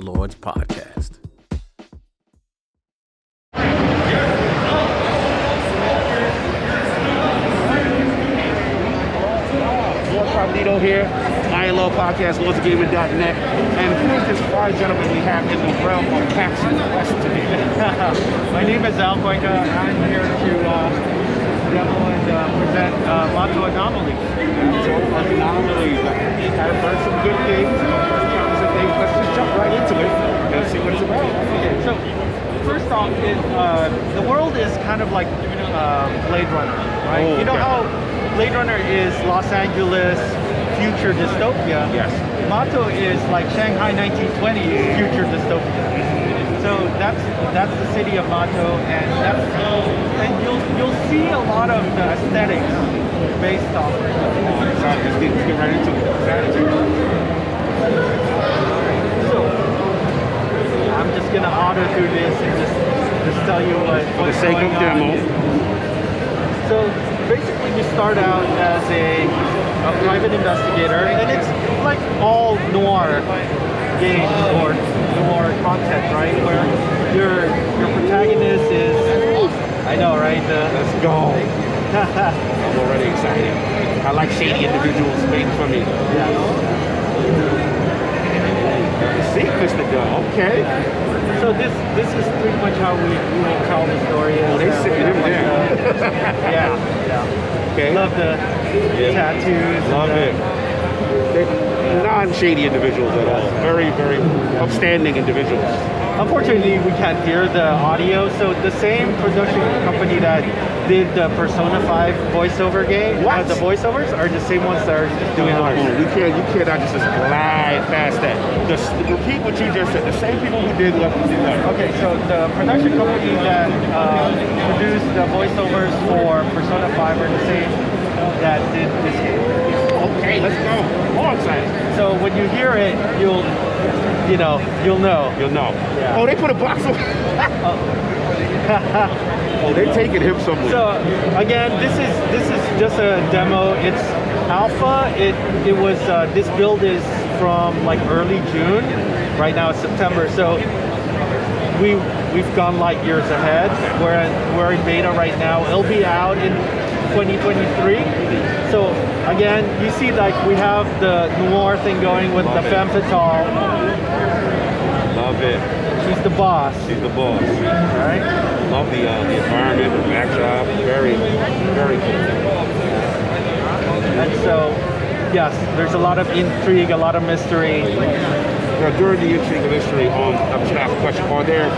Landlords Podcast. Carlito here, ILO Podcast, LordsOfGaming.net, and who is this fine gentleman we have in the realm of PAX West today? My name is Al Cuenca. I'm here to demo and present Mato Anomalies. Mato Anomalies. I've heard some good things, promising things. Let's just jump right into it and see what it's about. Okay, so first off, the world is kind of like Blade Runner, right? Oh, you know okay. how Blade Runner is Los Angeles future dystopia? Yes. Mato is like Shanghai 1920s future dystopia. So that's the city of Mato, and you'll see a lot of the aesthetics based off of it. Let's get right into it. So I'm just gonna auto through this and just tell you what's For the sake of going demo. on. So basically you start out as a private investigator, and it's like all noir games or noir content, right? Where your protagonist is, I know, right? Let's go. I'm already excited. I like shady individuals waiting for me. Yeah. Secrets to go. Okay. So this is pretty much how we will tell the story. Oh, they sitting him down. Yeah. Okay. Love the tattoos. Love it. They're non-shady individuals at all. Very, very upstanding individuals. Unfortunately, we can't hear the audio. So the same production company that did the Persona 5 voiceover game, the voiceovers are the same ones that are doing ours. You cannot just glide past that. Just repeat what you just said. The same people who did left. Okay, so the production company that produced the voiceovers for Persona 5 are the same that did this game. Okay, let's go. All excited. So when you hear it, you'll know. You'll know. Yeah. Oh, they put a box of. Oh, they're taking him somewhere. So again, this is just a demo. It's alpha. It was this build is from like early June. Right now it's September. So we've gone like years ahead. We're in beta right now. It'll be out in 2023. So again, you see like we have the noir thing going with the femme fatale. Love it. She's the boss. She's the boss. Right? Love the environment, the backdrop. Very, very cool. And so, yes, there's a lot of intrigue, a lot of mystery. Now, during the intrigue and mystery, I'm just asking a question. Are there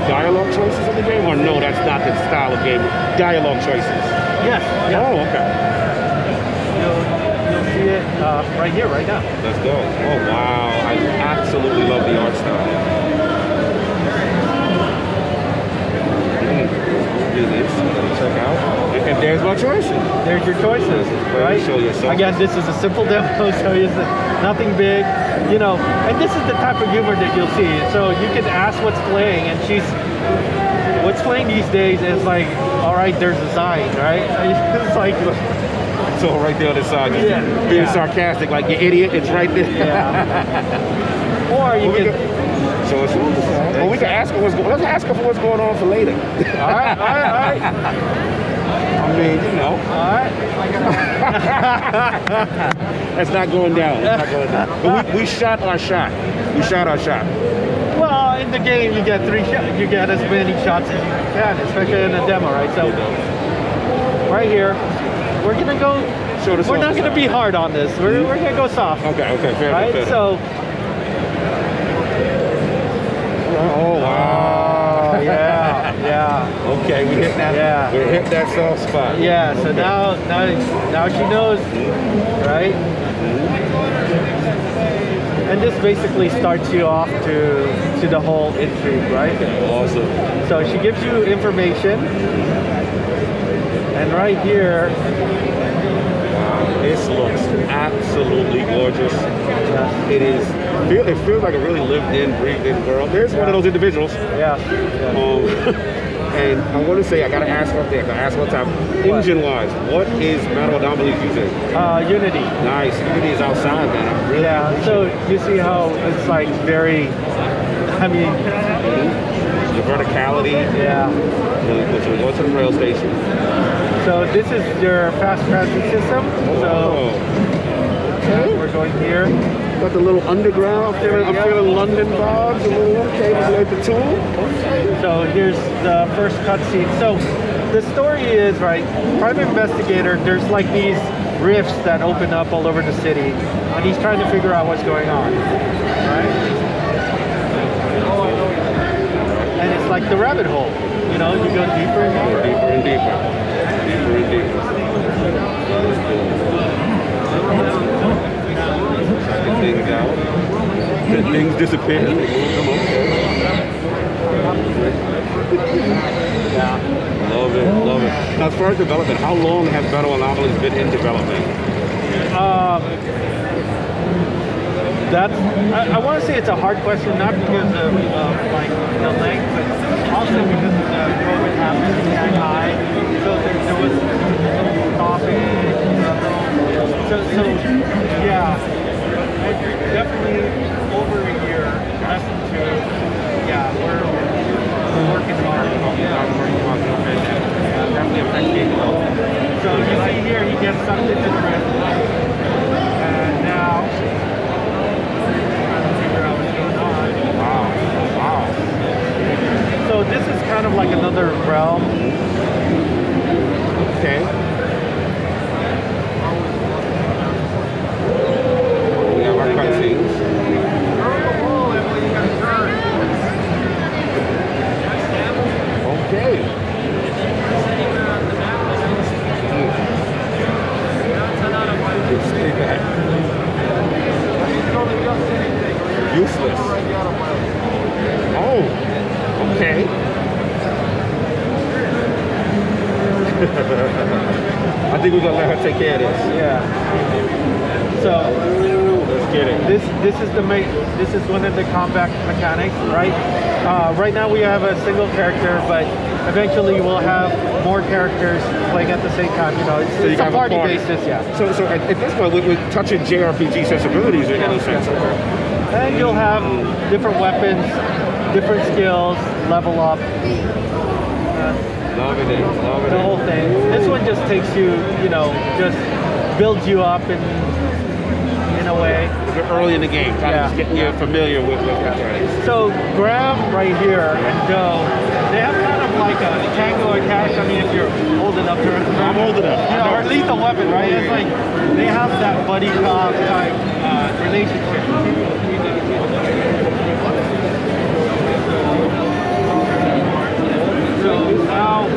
dialogue choices in the game, or no? That's not the style of game. Dialogue choices. Yes. Oh, okay. You'll see it right here, right now. Let's go. Oh, wow. I absolutely love the art style. Do this. Check out. And there's my choices. There's your choices, right? Show yourself. Again, this is a simple demo, so it's nothing big, And this is the type of humor that you'll see. So you can ask what's playing, and what's playing these days is like, all right, there's a sign, right? It's like. So right there on the side, being sarcastic, like you idiot, it's right there. Yeah. Or you can. So it's well, we can ask her let's ask her for what's going on for later. All right. I mean, All right. That's not going down. But we shot our shot. Well, in the game, you get 3 shots. You get as many shots as you can, especially in a demo, right? So, right here, we're gonna go. We're not gonna be hard on this. We're gonna go soft. Okay, fair right? enough. So. Oh wow! Yeah. Okay, we hit that. Yeah. We hit that soft spot. Yeah. So now she knows, right? And this basically starts you off to the whole intrigue, right? Awesome. So she gives you information, and right here. This looks absolutely gorgeous. Yeah. It feels like a really lived-in, breathed-in world. There's one of those individuals. Yeah. And I want to say, I got to ask one thing. I got to ask one time. Engine-wise, what is Mato Anomalies using? Unity. Nice. Unity is outside, man. So you see how it's like very I mean, The verticality. yeah. So we go to the rail station. So this is your fast transit system. So Okay. we're going here. Got the little underground. I'm feeling London vibes. A little okay, like the tool. So here's the first cutscene. So the story is, right, private investigator, there's like these rifts that open up all over the city, and he's trying to figure out what's going on, right? And it's like the rabbit hole, you know, you go deeper and deeper. Deeper and deeper. Deeper and deeper. Checking things out. Then things disappear. Come on. Yeah. Love it, love it. Now, as far as development, how long has Mato Anomalies been in development? I want to say it's a hard question, not because of like the length, but also because of the COVID happened in Shanghai. So there was stopping. So yeah, definitely over a year, less than two. Yeah, we're working hard. Definitely affecting. So you see here, he gets sucked into the rift, and now trying to figure out what's going on. Wow. So this is kind of like another realm. Okay. We have our cutscenes. Okay. Just stay back. Useless. Oh, okay. I think we're gonna let her take care of this. Yeah. So Let's get it. this is one of the combat mechanics, right? Right now we have a single character, but eventually we'll have more characters playing at the same time. You know, it's, So you it's a have a party party. basis, yeah. So at this point, we're touching JRPG sensibilities in a sense. And you'll have different weapons, different skills, level up, Loving it, loving the it. whole thing. This one just takes you, you know, just builds you up in a way. We're early in the game, kind of just getting you familiar with that. So Graham right here and Doe, they have kind of like a Tango and Cash. I mean, if you're old enough to remember. I'm old enough. You know, or Lethal Weapon, right? It's like they have that buddy cop type relationship. So now,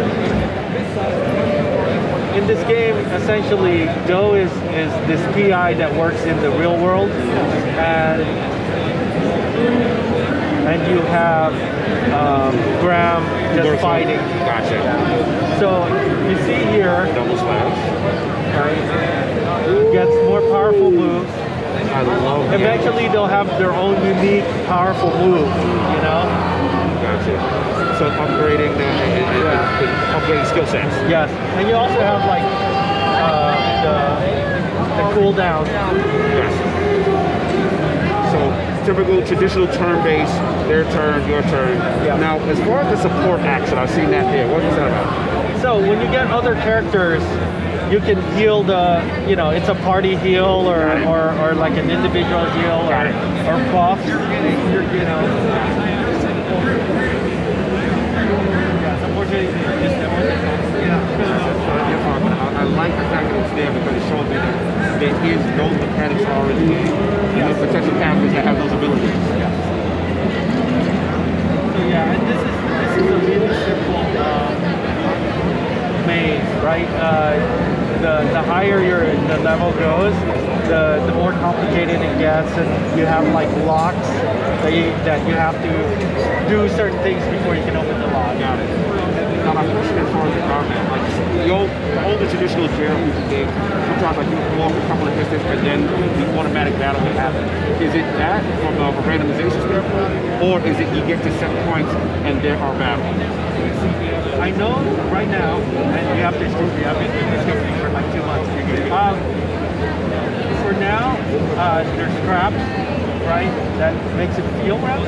in this game, essentially, Doe is this PI that works in the real world, and you have Graham just fighting. Gotcha. So you see here, Double slash. right, gets more powerful moves. I love it. Eventually, they'll have their own unique, powerful move. You know. Gotcha. So upgrading upgrading skill sets. Yes, and you also have like the cooldown. Yes. So typical traditional turn-based, their turn, your turn. Yeah. Now, as far as the support action, I've seen that there. What is that about? So when you get other characters, you can heal the, you know, it's a party heal or like an individual heal or buffs. You know. I like the fact that it's there because it shows me that there is those mechanics already in, and those potential characters that have those abilities. So yeah, and this is a really simple maze, right? The higher the level goes, the more complicated it gets, and you have like locks that you have to do certain things before you can open the lock. Got it. Now, my question as far as the combat, like the older traditional JRPG games, sometimes like you walk a couple of distance and then the automatic battle will happen. Is it that from a randomization standpoint, or is it you get to set points and there are battles? I know right now, and you have to excuse me, I've been in this company for like 2 months. For now, there's traps, right? That makes it feel rapid.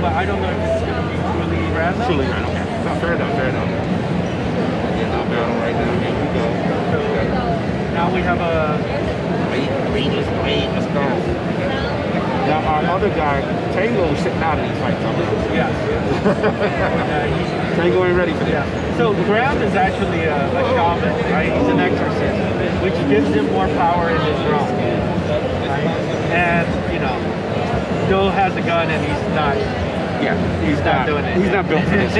but I don't know if it's going to be truly random. Truly random. Okay. No, fair enough. Fair enough. Yeah, no battle right now. Here we go. So now we have a. Wait, let's go. Now our other guy, Tango, is sitting out of these fights. Yeah. Tango ain't ready for that. Yeah. So Graham is actually a shaman, right? He's an exorcist, which gives him more power in his realm. Right? And you know, Joe has a gun and he's not. Yeah, He's not doing it. He's not built for this. I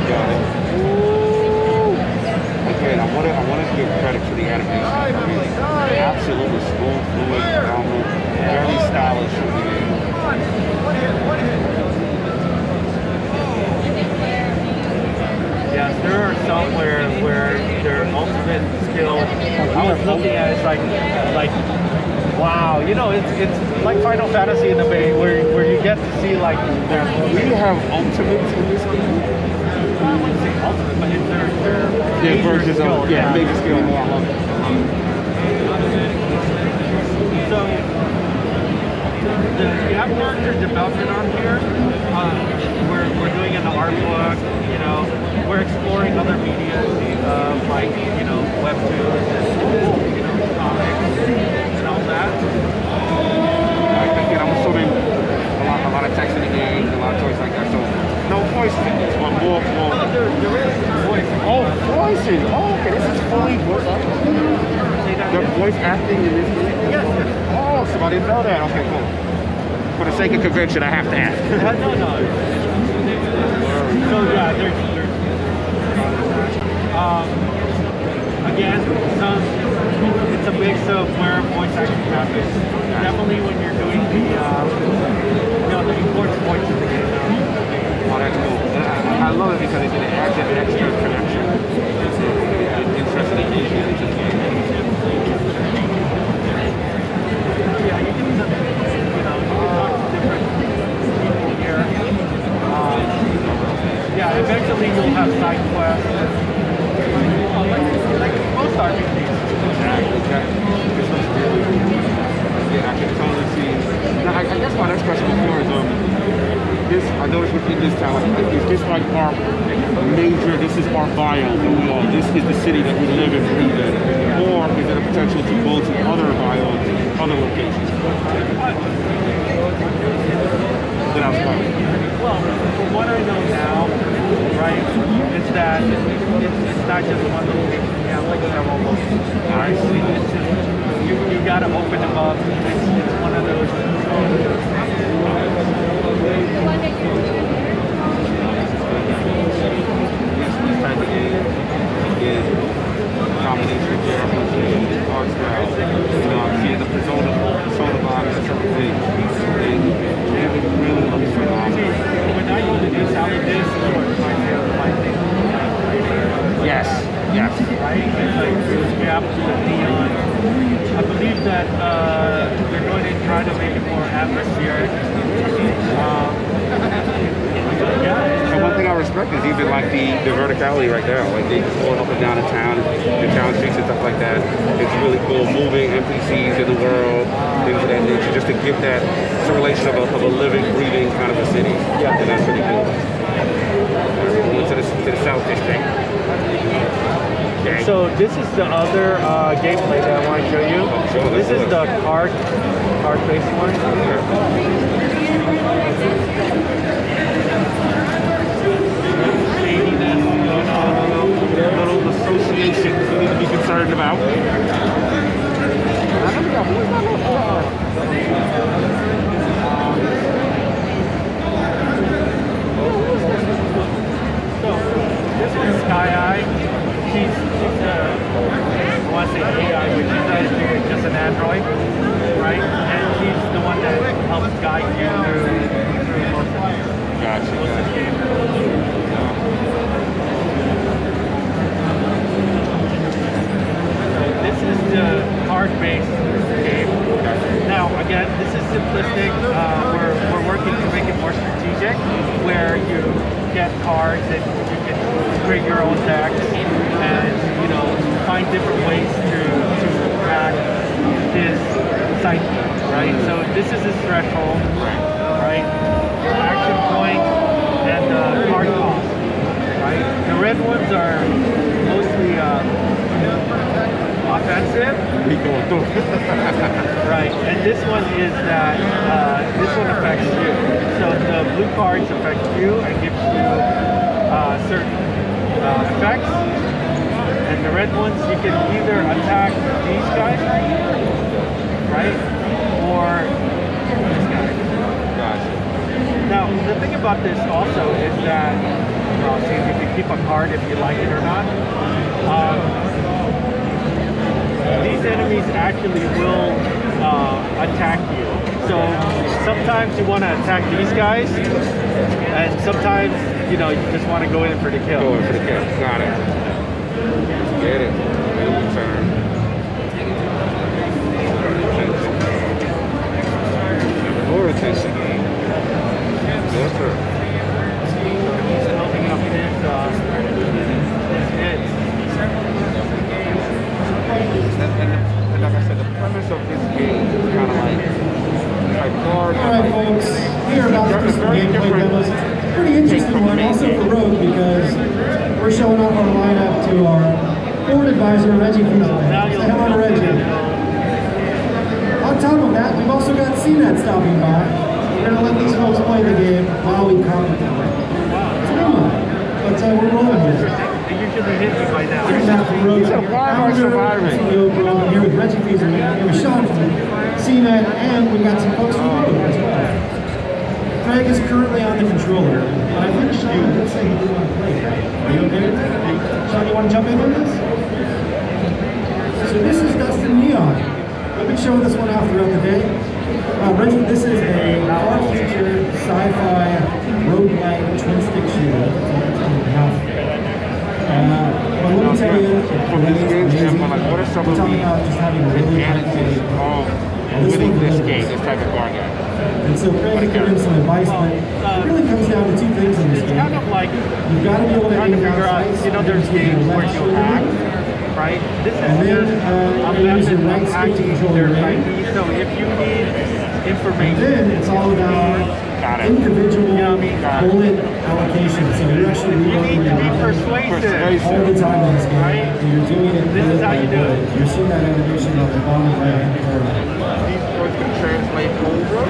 got it. Again, I want to give credit to the animation. Absolutely smooth, fluid, phenomenal, very stylish. Yes, there are some where their ultimate skill. I was looking at it's like wow, you know, it's like Final Fantasy in a way where you get to see like we have ultimates in this game. I wouldn't say ultimate, but it's their versions of major skill. I love it. So you have character development on here. We're doing in the art book. You know, we're exploring other media like webtoons and comics and all that. I'm assuming a lot of text in the game, a lot of choice like that. So no voices in this one. More. Oh, there is voice. Oh, voices. Oh, okay. This is fully voice acting. The voice acting in this game. Yes. Oh, so I didn't know that. Okay, cool. For the sake of convention, I have to ask. No. So yeah, there's again, it's a mix of where voice acting happens. Definitely when you're doing the important points of the game. Oh, that's cool. I love it because it adds an extra connection. It's interesting into the game. Yeah, you can talk to different people here. Yeah, eventually you'll have side quests. Like most RPGs. Exactly. This looks really cool. Yeah, I can totally see. Now, I guess my next question before is I noticed within this town, is this like our major, this is our biome that we all, this is the city that we live and breathe in, or is there a potential to go to other biomes, other locations? Without spoiling. Well, from what I know now, right, is that it's not just one location. Yeah, like several locations. I see. It's just, you gotta open them up. It's one of those. This type of game, again, combination of JRPG, art style, I'm seeing the persona vibe and everything, and it really looks phenomenal. When I go to do salad, this is my thing. Yes. Right? It's like this gap to the neon. I believe that they're going to try to make it more atmospheric. And one thing I respect is even like the verticality right now. Like they just going up and down the town streets and stuff like that. It's really cool. Moving NPCs in the world, things of that nature, just to give that simulation of a living, breathing kind of a city. Yeah, and that's really cool. Going to the South District. Okay. So this is the other gameplay that I want to show you. Sure, this is the card-based one. Little associations we need to be concerned about. So this one's Sky Eye. She's I want to say AI, but she's actually just an android, right? And she's the one that helps guide you through most of the game. are mostly offensive. We going through. Right, and this one is that this one affects you. So the blue cards affect you and gives you certain effects, and the red ones you can either attack these guys, right, or this guy. Gotcha. Now the thing about this also is that, well, see if you can keep a card if you like it or not. These enemies actually will attack you. So sometimes you want to attack these guys, and sometimes you just want to go in for the kill. Going for the kill. Got it. Get it. Good turn. More attention. Yes, sir. He's building up his hits. And like I said, the premise of this game is kind of like guard. Alright folks, we are about to do some gameplay demos. Pretty interesting one, also for Rogue, because we're showing off our lineup to our board advisor, Reggie Fusil. Say hello to Reggie. On top of that, we've also got CNET stopping by. We're going to let these folks play the game while we comment on it. It's a new one, but we're rolling with it. They usually hit me by now. Here's that from Rogue. Why am I surviving? I'm here with Reggie Fusil, here with Shaun from CNET, and we've got some folks from Rogue as well. Craig is currently on the controller, but I think Shaun did say he didn't want to play. Are you okay with that? Shaun, you want to jump in on this? So this is Dustin Neon. I've been showing this one off throughout the day. Reggie, this is a far-future sci-fi roguelike twin-stick shooter. But let me tell you, From this game, Jim, like, what are some of the advantages of winning this game, this type of card game? And so Craig has given him some advice, but it really comes down to two things in this game. Kind of like You've got to be able to trying to aim figure out, down there's games where you hack, right? This is and then just a use your method right of stick to hacking control their your aim. ID. So if you need And information, then it's all about individual bullet allocation. So you're actually you need to be reloading persuasive. all the time in this game. Right? You're doing it. This is how you do it. You're seeing that animation on the bottom right-hand corner. These words can translate over.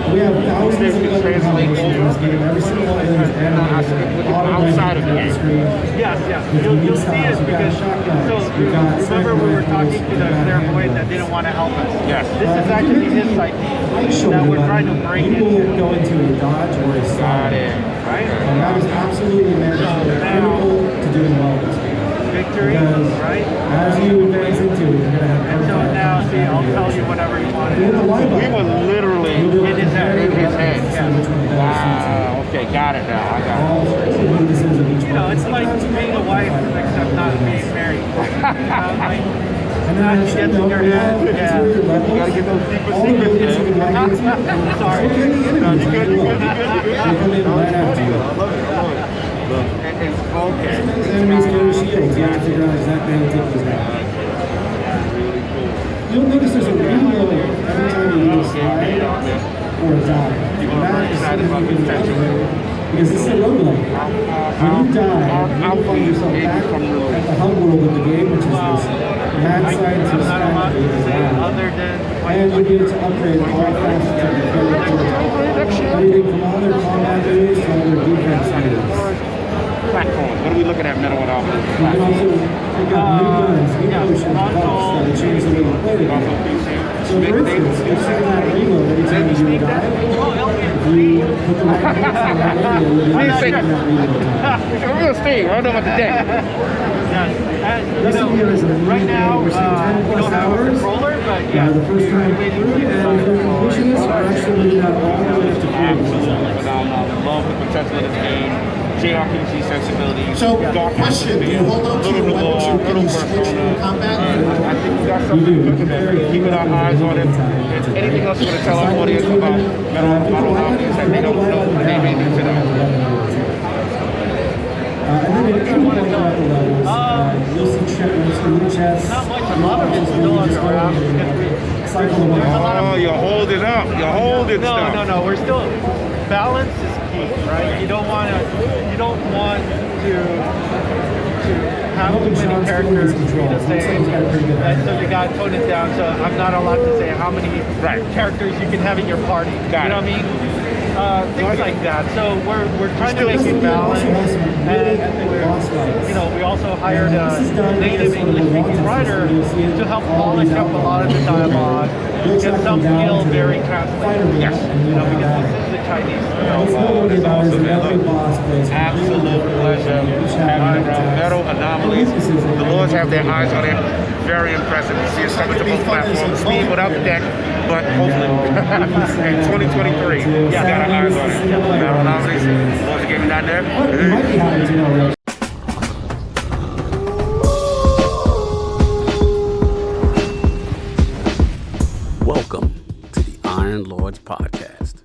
We have thousands of weapon combinations in this game. Every single one of them is animated Outside of the game. screen. Yes. With You'll unique see it styles. You've got because shotguns. so You've got remember sniper we were rifles. talking to You've the got clairvoyant that handguns. didn't want to help us. Yes. This is actually his idea that we're trying to bring you will in. go into a dodge or a Got slide. it. Right? And that is absolutely mandatory, critical to doing well in this game. Victory, Because right? as you advance into it, you're going to have And so now, see, I'll tell you whatever you want. in the live We were literally In his head. in his head. Yeah. Wow. Okay, got it now. I got it. all the weaknesses of each one. It's like being a wife, except not being married. And then Not I should gets in know your we head. have Yeah. interior levels. You gotta get those deeper All the secrets, buildings man. you can walk into. Sorry. Look at the enemies. No, you good, you good, you good, you good. They come in right after you. I love it, I love it. Look, it's okay. These enemies carry shields. You have to figure out exactly how to take those down. Really cool. You'll notice there's a reload every time you do a slide or a dive. And that is something you can do because this is a roguelike. When you die, you find yourself back at the hub world of the game, which is this mad scientist I'm not allowed to say factory. other than And you'll be able to upgrade all facets of your character. Everything from all their combat moves to all their defense moves. Platforms. What are we looking at, Metal Anomalies? You can also pick up new guns, new motions, buffs that will change the way you play the game. So for instance, if you set that reload every time you do a dive, if you put the right hits in the right area, you'll be able to that reload time. Real Steve, I don't know about the deck. This here is a right now, we're seeing 10 we plus don't have a hours. controller, but yeah. The first time through, and if you're a completionist, we're actually moving that all the way up to 4 Absolutely phenomenal. Love the potential of this game. JRPG sensibility. So, dark question, do you hold on to your weapons or can you switch in combat? I think we got something good today. Keeping our eyes on it. Is anything else you want to tell our audience about Mato Anomalies that they don't know, they may need to know? And then at any point throughout the levels, you'll see loot chests. Not much, a lot of it's still underground. Cycle them Oh, you're holding up. You're holding stuff. No, we're still, balance is key, right? You don't want to have too many characters for me to say, and so you gotta tone it down. So I'm not allowed to say how many characters you can have in your party. You know what I mean? Things like that. So we're trying to make it balanced, and we also hired a native English-speaking writer to help polish up a lot of the dialogue, because some feel very translated. Yes. Because this is the Chinese. That's awesome, man. Look, absolute pleasure having you around. Mato Anomalies. The Lords have their eyes on it. Very impressive to see it coming to both platforms. Speed without the deck, but hopefully in 2023, got our eyes on it. Mato Anomalies, Lords of Gaming out there. Welcome to the Iron Lords Podcast.